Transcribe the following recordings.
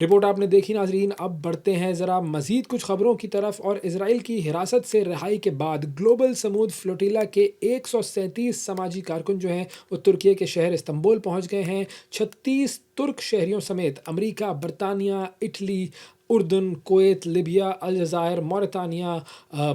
Report आपने देखी नाज़रीन। अब बढ़ते हैं ज़रा मज़ीद कुछ ख़बरों की तरफ। और इज़राइल की हिरासत से रिहाई के बाद ग्लोबल समूद फ्लोटिला के 137 समाजी कारकुन जो हैं वो तुर्की के शहर इस्तंबुल पहुँच गए हैं। 36 तुर्क शहरियों समेत अमेरिका, बरतानिया, Italy, उर्दन, Kuwait, Libya, अलजायर, Mauritania,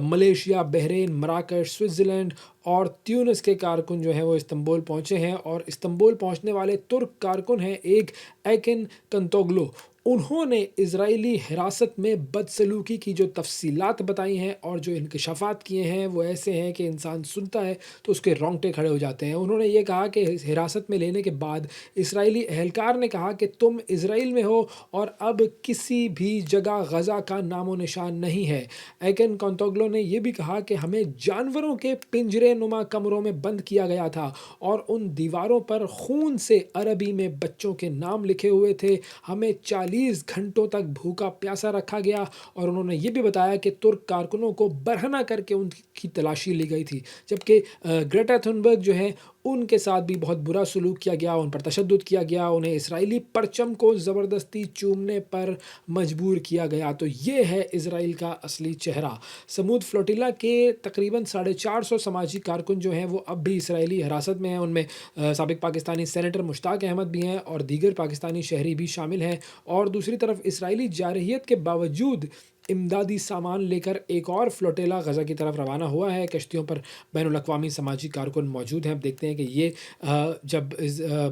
Malaysia, Bahrain, मराकश, Switzerland और ट्यूनिस के कारकुन जो हैं वो इस्तंबुल पहुँचे हैं। और इस्तंबुल पहुँचने वाले तुर्क कारकुन हैं एक एकिन कंतोग्लू। उन्होंने इज़राइली हिरासत में बदसलूकी की जो तफ़सीलात बताई हैं और जो इंकशाफ़ात किए हैं वो ऐसे हैं कि इंसान सुनता है तो उसके रोंगटे खड़े हो जाते हैं। उन्होंने ये कहा कि हिरासत में लेने के बाद इज़राइली एहलकार ने कहा कि तुम इज़राइल में हो और अब किसी भी जगह गज़ा का नामो निशान नहीं है। एकेन कंतोग्लो ने यह भी कहा कि हमें जानवरों के पिंजरे नुमा कमरों में बंद किया गया था और उन दीवारों पर खून से अरबी में बच्चों के नाम लिखे हुए थे। हमें 40 घंटों तक भूखा प्यासा रखा गया। और उन्होंने ये भी बताया कि तुर्क कारकुनों को बरहना करके उनकी तलाशी ली गई थी, जबकि ग्रेटा थुनबर्ग जो हैं उनके साथ भी बहुत बुरा सलूक किया गया, उन पर तशद्दुद किया गया, उन्हें इसराइली परचम को ज़बरदस्ती चूमने पर मजबूर किया गया। तो ये है इज़राइल का असली चेहरा। समूद फ्लोटिला के तकरीबन 450 समाजी कारकुन जो हैं वो अब भी इसराइली हिरासत में हैं। उनमें साबिक पाकिस्तानी सेनेटर मुश्ताक अहमद भी हैं और दीगर पाकिस्तानी शहरी भी शामिल हैं। और दूसरी तरफ इसराइली जारहियत के बावजूद इमदादी सामान लेकर एक और फ्लोटेला गज़ा की तरफ रवाना हुआ है। कश्तियों पर बैनुल-अक़वामी समाजी कारकुन मौजूद हैं। अब देखते हैं कि ये जब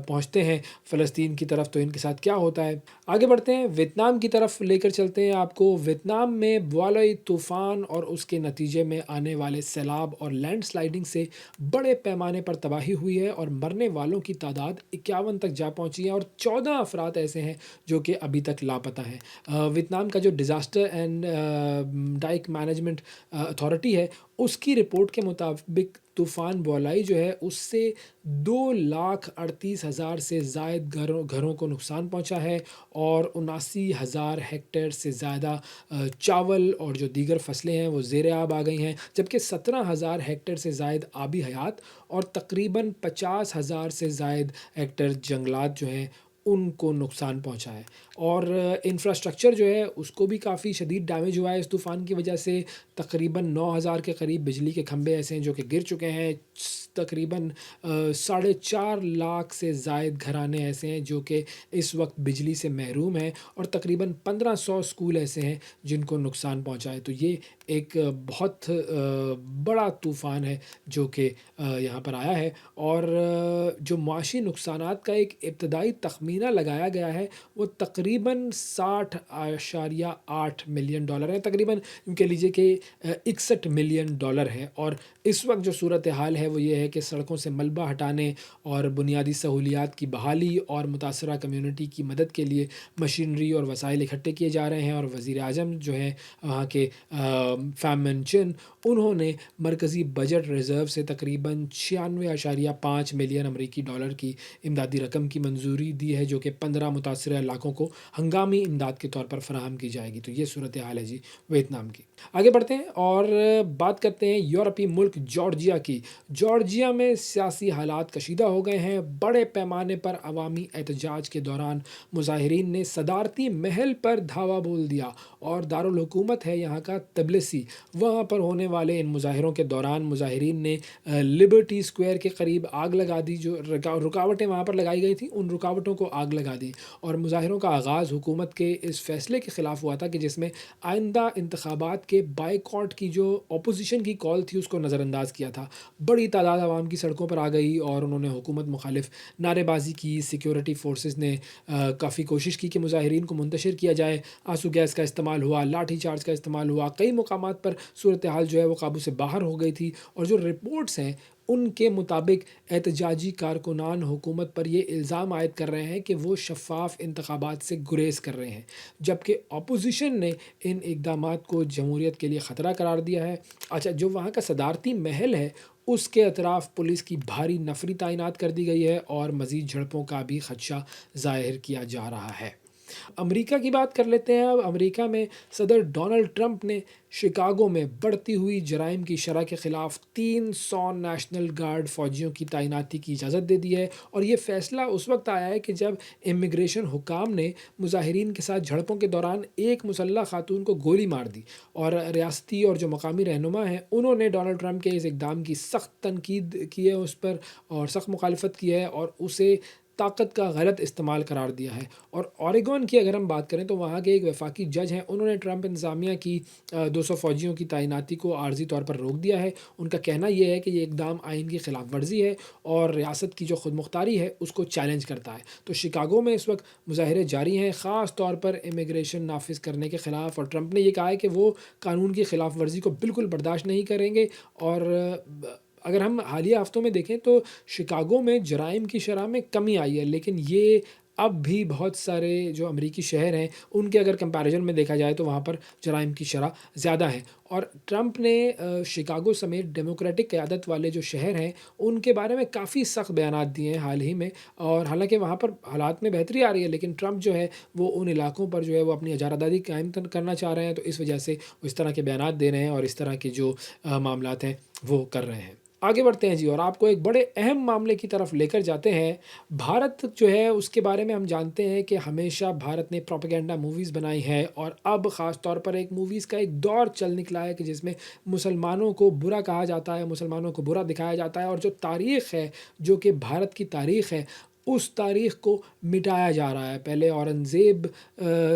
पहुँचते हैं फ़लस्तीन की तरफ तो इनके साथ क्या होता है। आगे बढ़ते हैं, वियतनाम की तरफ लेकर चलते हैं आपको। वियतनाम में बुआलई तूफ़ान और उसके नतीजे में आने वाले सैलाब और लैंडस्लाइडिंग से बड़े पैमाने पर तबाही हुई है और मरने वालों की तादाद 51 तक जा पहुँची है और 14 अफराद ऐसे हैं जो कि अभी तक लापता हैं। वियतनाम का जो disaster and dike management authority है, उसकी रिपोर्ट के मुताबिक तूफ़ान बुआलई जो है उससे 2,38,000 से ज़ायद घरों को नुकसान पहुंचा है और 79,000 हेक्टेयर से ज़्यादा चावल और जो दीगर फसलें हैं वो ज़ेर आब आ गई हैं, जबकि 17,000 हेक्टेयर से ज़ायद आबी हयात और तकरीबन 50,000 से ज़ायद हेक्टेयर जंगलात जो हैं उनको नुकसान पहुंचा है। और इंफ्रास्ट्रक्चर जो है उसको भी काफ़ी शदीद डैमेज हुआ है इस तूफ़ान की वजह से। तकरीबन 9,000 के करीब बिजली के खंभे ऐसे हैं जो कि गिर चुके हैं। तकरीबन 4.5 लाख से ज़ायद घराने ऐसे हैं जो कि इस वक्त बिजली से महरूम हैं और तकरीबन 1500 स्कूल ऐसे हैं जिनको नुकसान पहुंचा है। तो ये एक बहुत बड़ा तूफ़ान है जो कि यहाँ पर आया है। और जो माशी नुकसानात का एक इब्तदाई तखमीना लगाया गया है वो तकरीबन 60.8 मिलियन डॉलर है। तकरीबन यूँ कह लीजिए कि 61 मिलियन डॉलर है। और इस वक्त जो सूरत हाल है वो ये है कि सड़कों से मलबा हटाने और बुनियादी सहूलियात की बहाली और मुतासरा कम्युनिटी की मदद के लिए मशीनरी और वसाइल इकट्ठे किए जा रहे हैं। और वज़ीर आज़म जो हैं वहाँ के फ़ैम मेनचिन, उन्होंने मरकज़ी बजट रिज़र्व से तकरीबन 96.5 मिलियन अमरीकी डॉलर की इमदादी रकम की मंजूरी दी है जो कि 15 मुतासरा इलाकों को हंगामी इमदाद के तौर पर फराहम की जाएगी। तो ये सूरत हाल है जी वियतनाम की। आगे बढ़ते हैं और बात करते हैं यूरोपीय मुल्क जॉर्जिया की। जॉर्जिया में सियासी हालात कशीदा हो गए हैं। बड़े पैमाने पर अवामी एहतजाज के दौरान मुजाहिरीन ने सदारती महल पर धावा बोल दिया और दारुल हुकूमत है यहाँ का तबलिसी, वहाँ पर होने वाले इन मुजाहिरों के दौरान मुजाहिरीन ने लिबर्टी स्क्वायर के करीब आग लगा दी। जो रुकावटें वहाँ पर लगाई गई थी उन रुकावटों को आग लगा दी। और मुजाहिरों का आगाज़ हुकूमत के इस फैसले के ख़िलाफ़ हुआ था कि जिसमें आइंदा इंतखाबात के बाइकॉट की जो अपोजिशन की कॉल थी उसको नज़रअंदाज किया था। बड़ी तादाद आवाम की सड़कों पर आ गई और उन्होंने हुकूमत मुखालिफ नारेबाजी की। सिक्योरिटी फोर्सेस ने काफ़ी कोशिश की कि मुजाहिरीन को मुंतशिर किया जाए। आंसू गैस का इस्तेमाल हुआ, लाठी चार्ज का इस्तेमाल हुआ। कई मुकामात पर सूरत हाल जो है वो काबू से बाहर हो गई थी। और जो रिपोर्ट्स हैं उनके मुताबिक एहतजाजी कारकुनान हुकूमत पर ये इल्ज़ाम आयद कर रहे हैं कि वो शफ़ाफ इंतखाबात से गुरेज कर रहे हैं, जबकि अपोजिशन ने इन इक़दामात को जमहूरियत के लिए ख़तरा करार दिया है। अच्छा, जो वहाँ का सदारती महल है उसके अतराफ़ पुलिस की भारी नफरी तैनात कर दी गई है और मज़ीद झड़पों का भी ख़दशा ज़ाहिर किया जा रहा है। अमेरिका की बात कर लेते हैं अब। अमेरिका में सदर डोनाल्ड ट्रंप ने शिकागो में बढ़ती हुई जराइम की शरह के ख़िलाफ़ 300 नेशनल गार्ड फ़ौजियों की तैनाती की इजाज़त दे दी है। और ये फ़ैसला उस वक्त आया है कि जब इमिग्रेशन हुकाम ने मुजाहिरीन के साथ झड़पों के दौरान एक मुसल्लह खातून को गोली मार दी, और रियासती और जो मकामी रहनुमा हैं उन्होंने डोनाल्ड ट्रंप के इस इकदाम की सख्त तनकीद की है उस पर, और सख्त मुखालफत की है और उसे ताकत का गलत इस्तेमाल करार दिया है। और ओरेगोन की अगर हम बात करें तो वहाँ के एक वफाकी जज हैं, उन्होंने ट्रंप इंतज़ामिया की 200 फ़ौजियों की तैनाती को आर्जी तौर पर रोक दिया है। उनका कहना यह है कि ये इकदाम आइन की खिलाफ वर्जी है और रियासत की जो खुद मुख्तारी है उसको चैलेंज करता है। तो शिकागो में इस वक्त मुजाहरे जारी हैं, ख़ास तौर पर इमिग्रेशन नाफिज करने के ख़िलाफ़, और ट्रंप ने यह कहा है कि वो कानून की खिलाफ वर्जी को बिल्कुल बर्दाश्त नहीं करेंगे। और अगर हम हालिया हफ्तों में देखें तो शिकागो में जराइम की शरह में कमी आई है, लेकिन ये अब भी बहुत सारे जो अमेरिकी शहर हैं उनके अगर कंपैरिजन में देखा जाए तो वहाँ पर जराइम की शरह ज़्यादा है। और ट्रंप ने शिकागो समेत डेमोक्रेटिक क़यादत वाले जो शहर हैं उनके बारे में काफ़ी सख्त बयानात दिए हैं हाल ही में, और हालांकि वहाँ पर हालात में बेहतरी आ रही है, लेकिन ट्रंप जो है वो उन इलाकों पर जो है वो अपनी इजारादारी कायम करना चाह रहे हैं। तो इस वजह से वो इस तरह के बयानात दे रहे हैं और इस तरह के जो मामलात हैं वो कर रहे हैं। आगे बढ़ते हैं जी, और आपको एक बड़े अहम मामले की तरफ लेकर जाते हैं। भारत जो है उसके बारे में हम जानते हैं कि हमेशा भारत ने प्रोपेगेंडा मूवीज़ बनाई है, और अब ख़ास तौर पर एक मूवीज़ का एक दौर चल निकला है कि जिसमें मुसलमानों को बुरा कहा जाता है, मुसलमानों को बुरा दिखाया जाता है, और जो तारीख़ है, जो कि भारत की तारीख़ है, उस तारीख़ को मिटाया जा रहा है। पहले औरंगज़ेब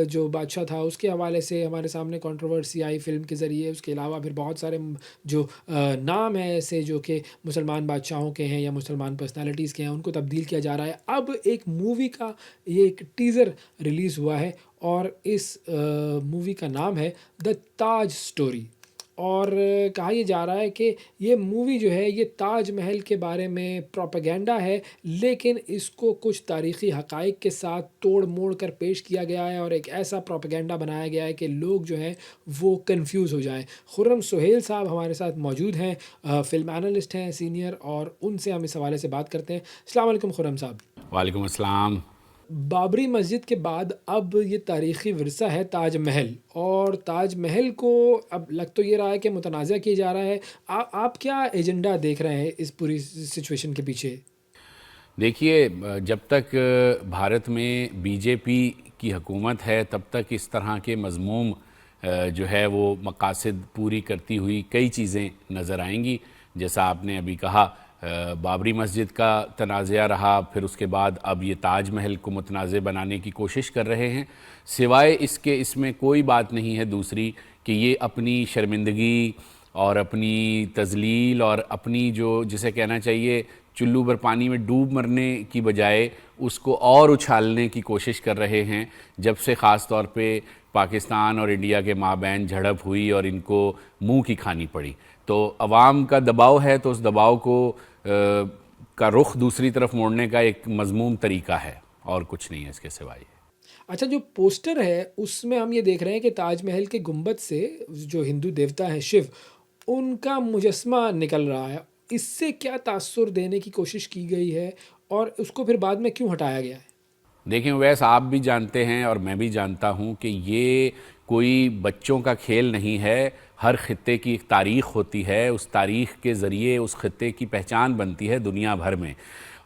जो बादशाह था उसके हवाले से हमारे सामने कंट्रोवर्सी आई फ़िल्म के ज़रिए। उसके अलावा फिर बहुत सारे जो नाम हैं ऐसे जो कि मुसलमान बादशाहों के हैं या मुसलमान पर्सनालिटीज़ के हैं उनको तब्दील किया जा रहा है। अब एक मूवी का ये एक टीज़र रिलीज़ हुआ है, और इस मूवी का नाम है द ताज स्टोरी। और कहा यह जा रहा है कि ये मूवी जो है ये ताज महल के बारे में प्रोपेगेंडा है, लेकिन इसको कुछ तारीख़ी हक़ाइक़ के साथ तोड़ मोड़ कर पेश किया गया है, और एक ऐसा प्रोपेगेंडा बनाया गया है कि लोग जो हैं वो कंफ्यूज हो जाएं। खुर्रम सुहेल साहब हमारे साथ मौजूद हैं, फ़िल्म एनालिस्ट हैं सीनियर, और उनसे हम इस हवाले से बात करते हैं। अस्सलाम वालेकुम खुर्रम साहब। वालेकुम अस्सलाम। बाबरी मस्जिद के बाद अब ये तारीख़ी विरसा है ताज महल, और ताज महल को अब लग तो ये रहा है कि मुतनाज़ा किया जा रहा है। आप क्या एजेंडा देख रहे हैं इस पूरी सिचुएशन के पीछे? देखिए, जब तक भारत में बीजेपी की हुकूमत है तब तक इस तरह के मज़मूम जो है वो मकासद पूरी करती हुई कई चीज़ें नज़र आएंगी। जैसा आपने अभी कहा, बाबरी मस्जिद का तनाज़ा रहा, फिर उसके बाद अब ये ताज महल को मुतनाज़ बनाने की कोशिश कर रहे हैं। सिवाय इसके इसमें कोई बात नहीं है दूसरी कि ये अपनी शर्मिंदगी और अपनी तज़लील और अपनी जो जिसे कहना चाहिए चुल्लू भर पानी में डूब मरने की बजाय उसको और उछालने की कोशिश कर रहे हैं। जब से ख़ास तौर पे पाकिस्तान और इंडिया के माबैन झड़प हुई और इनको मुंह की खानी पड़ी, तो अवाम का दबाव है, तो उस दबाव को का रुख दूसरी तरफ मोड़ने का एक मज़मूम तरीका है, और कुछ नहीं है इसके सिवाय। अच्छा, जो पोस्टर है उसमें हम ये देख रहे हैं कि ताजमहल के गुंबद से जो हिंदू देवता हैं शिव, उनका मुजस्मा निकल रहा है। इससे क्या तासुर देने की कोशिश की गई है, और उसको फिर बाद में क्यों हटाया गया है? देखें वैसे आप भी जानते हैं और मैं भी जानता हूं कि ये कोई बच्चों का खेल नहीं है। हर ख़ित्ते की एक तारीख़ होती है, उस तारीख़ के ज़रिए उस ख़ित्ते की पहचान बनती है दुनिया भर में,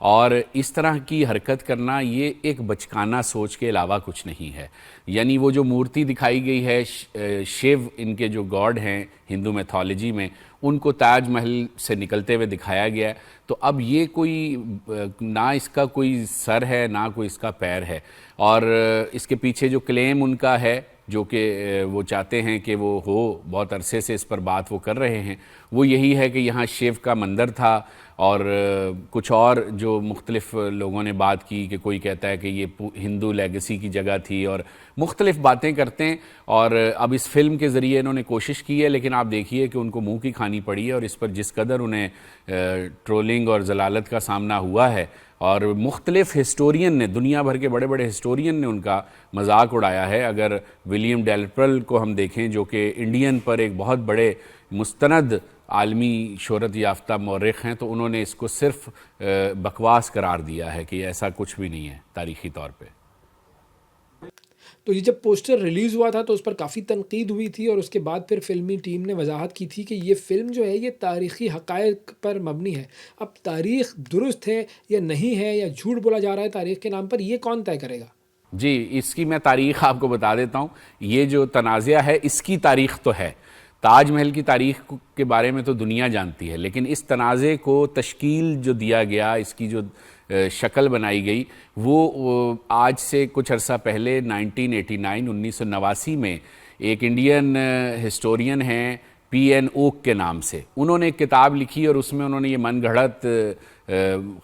और इस तरह की हरकत करना ये एक बचकाना सोच के अलावा कुछ नहीं है। यानी वो जो मूर्ति दिखाई गई है, शिव इनके जो गॉड हैं हिंदू मैथोलॉजी में, उनको ताजमहल से निकलते हुए दिखाया गया है। तो अब ये कोई ना इसका कोई सर है ना कोई इसका पैर है, और इसके पीछे जो क्लेम उनका है जो कि वो चाहते हैं कि वो हो, बहुत अरसे से इस पर बात वो कर रहे हैं, वो यही है कि यहाँ शिव का मंदिर था, और कुछ और जो मुख्तलिफ़ लोगों ने बात की कि कोई कहता है कि ये हिंदू लेगेसी की जगह थी, और मुख्तलिफ़ बातें करते हैं। और अब इस फिल्म के ज़रिए इन्होंने कोशिश की है, लेकिन आप देखिए कि उनको मुंह की खानी पड़ी है, और इस पर जिस कदर उन्हें ट्रोलिंग और जलालत का सामना हुआ है, और मुख्तलिफ़ हिस्टोरियन ने, दुनिया भर के बड़े बड़े हिस्टोरियन ने उनका मजाक उड़ाया है। अगर विलियम डेलप्रल को हम देखें जो कि इंडियन पर एक बहुत बड़े मुस्तनद आलमी शोहरत याफ्ता मौरख़ हैं, तो उन्होंने इसको सिर्फ बकवास करार दिया है कि ऐसा कुछ भी नहीं है तारीख़ी तौर पे। तो ये जब पोस्टर रिलीज़ हुआ था तो उस पर काफ़ी तनकीद हुई थी और उसके बाद फिर फ़िल्मी टीम ने वजाहत की थी कि ये फ़िल्म जो है ये तारीख़ी हक़ाइक़ पर मबनी है। अब तारीख़ दुरुस्त है या नहीं है या झूठ बोला जा रहा है तारीख़ के नाम पर, ये कौन तय करेगा? जी, इसकी मैं तारीख़ आपको बता देता हूँ। ये जो तनाज़ा है इसकी तारीख़ तो है। ताजमहल की तारीख़ के बारे में तो दुनिया जानती है, लेकिन इस तनाज़े को तश्कील जो दिया गया, इसकी जो शक्ल बनाई गई, वो आज से कुछ अरसा पहले 1989 में एक इंडियन हिस्टोरियन हैं P.N. ओक के नाम से, उन्होंने एक किताब लिखी और उसमें उन्होंने ये मनगढ़ंत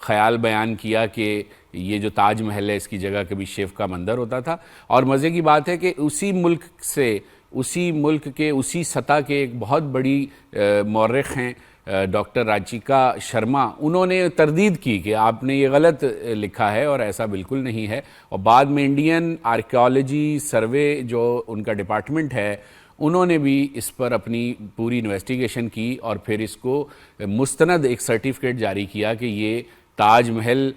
ख़याल बयान किया कि ये जो ताजमहल है इसकी जगह कभी शिव का मंदिर होता था। और मज़े की बात है कि उसी मुल्क के उसी सतह के एक बहुत बड़ी मौर्रिख़ हैं डॉक्टर राचिका शर्मा, उन्होंने तरदीद की कि आपने ये गलत लिखा है और ऐसा बिल्कुल नहीं है। और बाद में इंडियन आर्कियोलॉजी सर्वे जो उनका डिपार्टमेंट है, उन्होंने भी इस पर अपनी पूरी इन्वेस्टिगेशन की और फिर इसको मुस्तनद एक सर्टिफिकेट जारी किया कि ये ताजमहल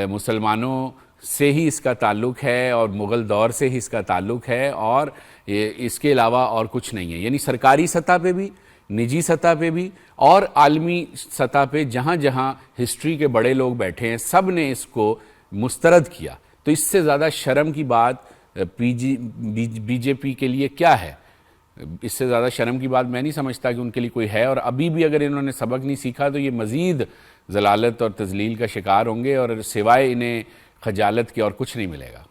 मुसलमानों से ही इसका ताल्लुक़ है और मुग़ल दौर से ही इसका ताल्लुक़ है और इसके अलावा और कुछ नहीं है। यानी सरकारी सतह पे भी, निजी सतह पे भी और आलमी सतह पे जहाँ जहाँ हिस्ट्री के बड़े लोग बैठे हैं, सब ने इसको मुस्तरद किया। तो इससे ज़्यादा शर्म की बात बीजेपी के लिए क्या है? इससे ज़्यादा शर्म की बात मैं नहीं समझता कि उनके लिए कोई है। और अभी भी अगर इन्होंने सबक नहीं सीखा तो ये मज़ीद ज़लालत और तज़लील का शिकार होंगे और सिवाय इन्हें खजालत के और कुछ नहीं मिलेगा।